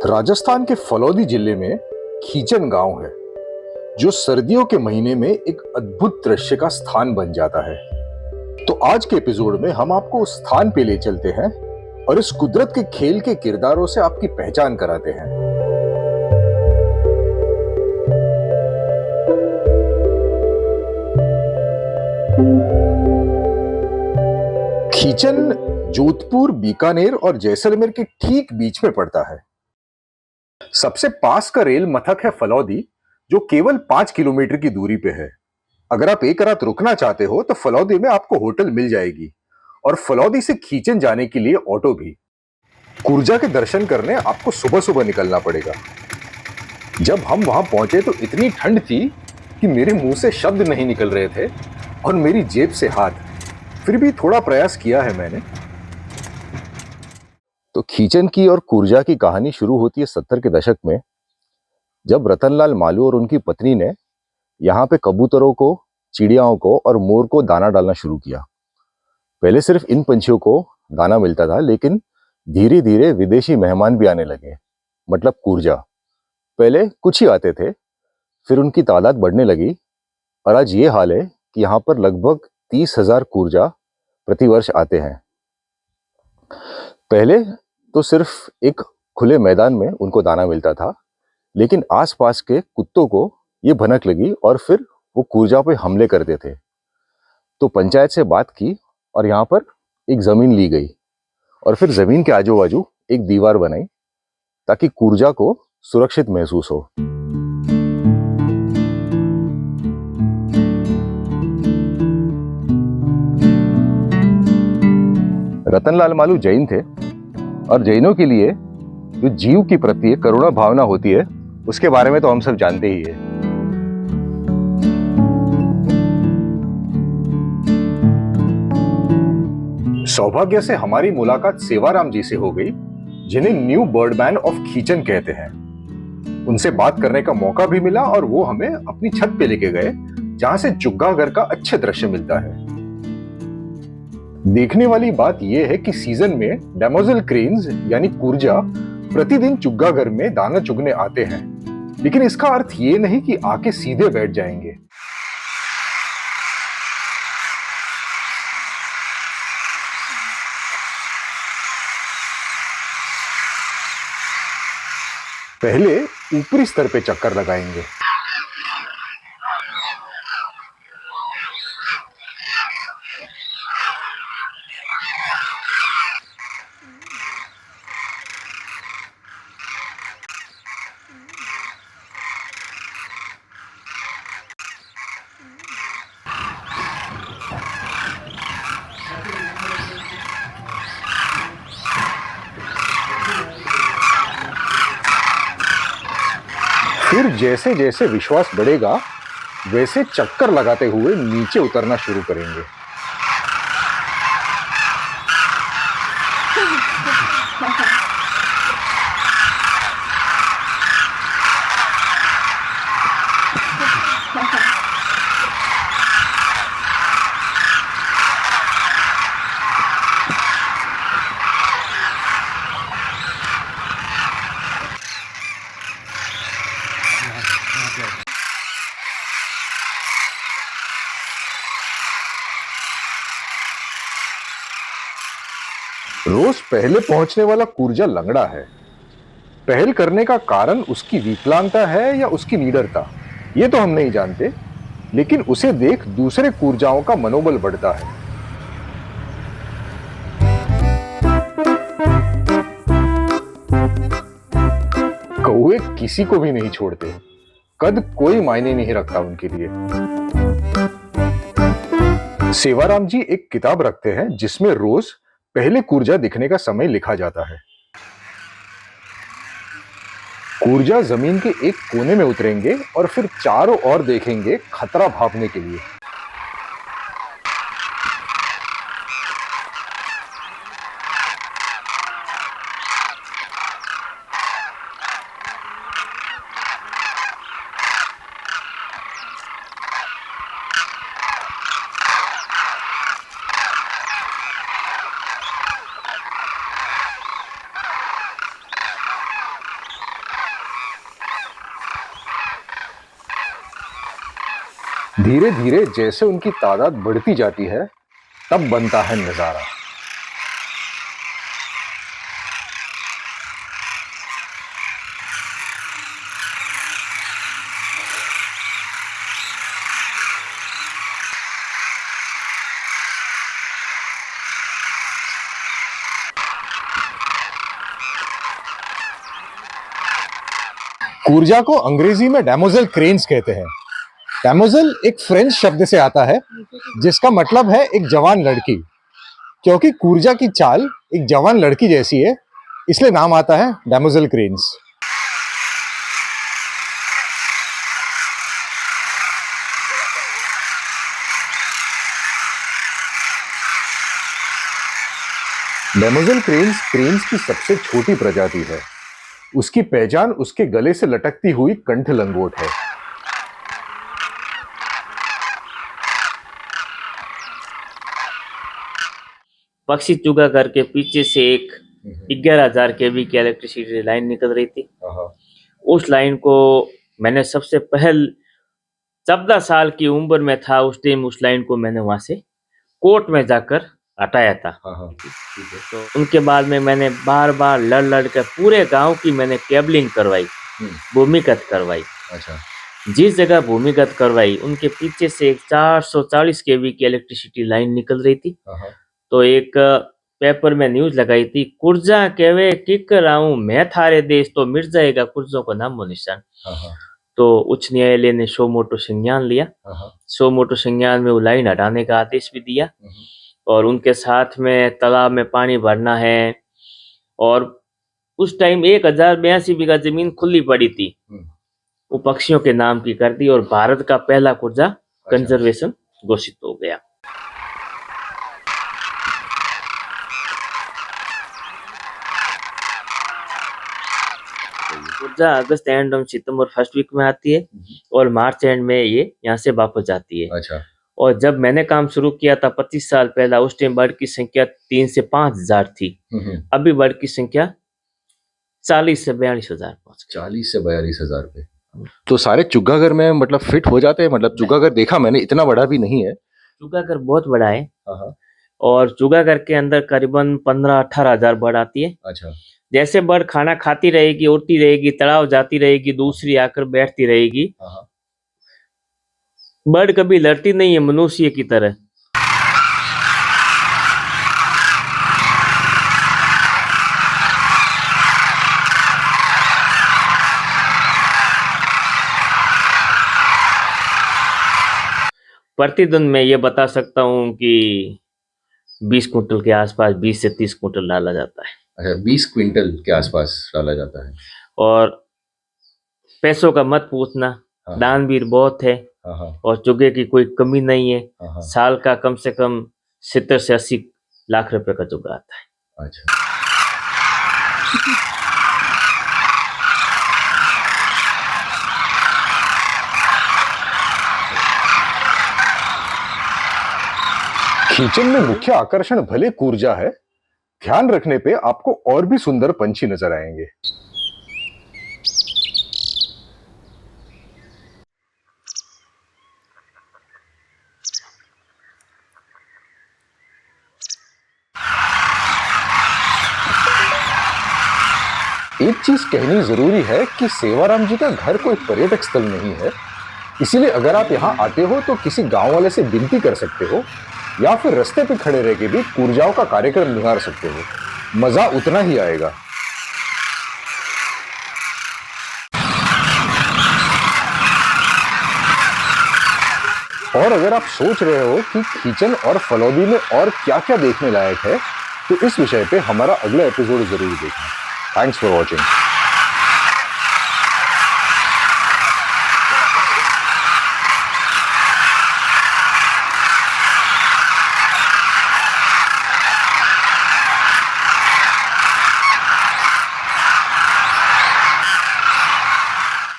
राजस्थान के फलौदी जिले में खीचन गांव है जो सर्दियों के महीने में एक अद्भुत दृश्य का स्थान बन जाता है। तो आज के एपिसोड में हम आपको उस स्थान पे ले चलते हैं और इस कुदरत के खेल के किरदारों से आपकी पहचान कराते हैं। खीचन जोधपुर, बीकानेर और जैसलमेर के ठीक बीच में पड़ता है। सबसे पास का रेल मथक है फलौदी, जो केवल 5 किलोमीटर की दूरी पे है। अगर आप एक रात रुकना चाहते हो तो फलौदी में आपको होटल मिल जाएगी और फलौदी से खीचन जाने के लिए ऑटो भी। कुर्जा के दर्शन करने आपको सुबह सुबह निकलना पड़ेगा। जब हम वहां पहुंचे तो इतनी ठंड थी कि मेरे मुंह से शब्द नहीं निकल रहे थे और मेरी जेब से हाथ। फिर भी थोड़ा प्रयास किया है मैंने। तो खीचन की और कुर्जा की कहानी शुरू होती है 70 के दशक में, जब रतनलाल मालू और उनकी पत्नी ने यहाँ पे कबूतरों को, चिड़ियाओं को और मोर को दाना डालना शुरू किया। पहले सिर्फ इन पंछियों को दाना मिलता था, लेकिन धीरे धीरे विदेशी मेहमान भी आने लगे, मतलब कुर्जा। पहले कुछ ही आते थे, फिर उनकी तादाद बढ़ने लगी और आज ये हाल है कि यहाँ पर लगभग 30,000 कुर्जा प्रतिवर्ष आते हैं। पहले तो सिर्फ एक खुले मैदान में उनको दाना मिलता था, लेकिन आसपास के कुत्तों को ये भनक लगी और फिर वो कुर्जा पे हमले करते थे। तो पंचायत से बात की और यहाँ पर एक जमीन ली गई और फिर जमीन के आजू बाजू एक दीवार बनाई ताकि कुर्जा को सुरक्षित महसूस हो। रतनलाल मालू जैन थे और जैनों के लिए जो जीव की प्रति करुणा भावना होती है उसके बारे में तो हम सब जानते ही हैं। सौभाग्य से हमारी मुलाकात सेवाराम जी से हो गई, जिन्हें न्यू बर्डमैन ऑफ खीचन कहते हैं। उनसे बात करने का मौका भी मिला और वो हमें अपनी छत पे लेके गए, जहां से चुग्गागढ़ का अच्छे दृश्य मिलता है। देखने वाली बात यह है कि सीजन में डेमोजल क्रेन्स यानी कुर्जा प्रतिदिन चुग्गागढ़ में दाना चुगने आते हैं, लेकिन इसका अर्थ ये नहीं कि आके सीधे बैठ जाएंगे। पहले ऊपरी स्तर पे चक्कर लगाएंगे। फिर जैसे जैसे विश्वास बढ़ेगा, वैसे चक्कर लगाते हुए नीचे उतरना शुरू करेंगे। रोज पहले पहुंचने वाला कुर्जा लंगड़ा है। पहल करने का कारण उसकी विकलांगता है या उसकी निडरता, ये तो हम नहीं जानते, लेकिन उसे देख दूसरे कुर्जाओं का मनोबल बढ़ता है। कौवे किसी को भी नहीं छोड़ते, कद कोई मायने नहीं रखता उनके लिए। सेवाराम जी एक किताब रखते हैं जिसमें रोज पहले कुर्जा दिखने का समय लिखा जाता है। कुर्जा जमीन के एक कोने में उतरेंगे और फिर चारों ओर देखेंगे खतरा भांपने के लिए। धीरे धीरे जैसे उनकी तादाद बढ़ती जाती है तब बनता है नजारा। कूर्जा को अंग्रेजी में डैमोजेल क्रेन्स कहते हैं। डैमोजेल एक फ्रेंच शब्द से आता है जिसका मतलब है एक जवान लड़की। क्योंकि कूर्जा की चाल एक जवान लड़की जैसी है, इसलिए नाम आता है डैमोजेल क्रेन्स। डैमोजेल क्रेन्स क्रेन्स की सबसे छोटी प्रजाति है। उसकी पहचान उसके गले से लटकती हुई कंठ लंगोट है। पक्षी चुगाघर के पीछे से एक 11,000 केवी की इलेक्ट्रिसिटी लाइन निकल रही थी। उस लाइन को मैंने सबसे पहल 14 साल की उम्र में था, उस टाइम उस लाइन को मैंने वहां से कोर्ट में जाकर हटाया था। तो उनके बाद में मैंने बार बार लड़ कर पूरे गांव की मैंने केबलिंग करवाई, भूमिगत करवाई। अच्छा। जिस जगह भूमिगत करवाई उनके पीछे से एक 440 केवी की इलेक्ट्रिसिटी लाइन निकल रही थी। तो एक पेपर में न्यूज लगाई थी, कुर्जा केवे किक राऊं मैं थारे देश तो मिट जाएगा कुर्जों को नामो निशान। तो उच्च न्यायालय ने सो मोटो संज्ञान लिया। सो मोटो संज्ञान में वो लाइन हटाने का आदेश भी दिया और उनके साथ में तालाब में पानी भरना है। और उस टाइम 1082 बीघा जमीन खुली पड़ी थी, वो पक्षियों के नाम की कर दी और भारत का पहला कुर्जा कंजर्वेशन घोषित हो गया। कुर्जा अगस्त एंड सितंबर फर्स्ट वीक में आती है और मार्च एंड में ये यहाँ से वापस जाती है। अच्छा। और जब मैंने काम शुरू किया था 25 साल पहला, उस टाइम बर्ड की संख्या 3 से 5,000 थी। अभी बर्ड की संख्या 40 से 42,000 पहुंच गई। 40 से 42,000 पे। तो सारे चुगाघर में मतलब फिट हो जाते हैं? मतलब चुगाघर देखा मैंने, इतना बड़ा भी नहीं है। चुगाघर बहुत बड़ा है और चुगाघर के अंदर करीबन 15-18 हजार बर्ड आती है। अच्छा। जैसे बर्ड खाना खाती रहेगी, उड़ती रहेगी, तालाब जाती रहेगी, दूसरी आकर बैठती रहेगी। बर्ड कभी लड़ती नहीं है मनुष्य की तरह। प्रतिदिन मैं ये बता सकता हूँ कि 20 क्विंटल के आसपास, 20 से 30 क्विंटल डाला जाता है। अच्छा, 20 क्विंटल के आसपास डाला जाता है। और पैसों का मत पूछना, दानवीर बहुत है और चुगे की कोई कमी नहीं है। साल का कम से कम 70 से 80 लाख रुपए का चुगा आता है। अच्छा। खींचन में मुख्य आकर्षण भले कूर्जा है, ध्यान रखने पे आपको और भी सुंदर पंछी नजर आएंगे। एक चीज कहनी जरूरी है कि सेवाराम जी का घर कोई पर्यटक स्थल नहीं है, इसीलिए अगर आप यहाँ आते हो तो किसी गांव वाले से विनती कर सकते हो या फिर रास्ते पे खड़े रह के भी कूर्जाओं का कार्यक्रम निहार सकते हो। मजा उतना ही आएगा। और अगर आप सोच रहे हो कि खींचन और फलौदी में और क्या क्या देखने लायक है, तो इस विषय पे हमारा अगला एपिसोड जरूर देखना। Thanks for watching.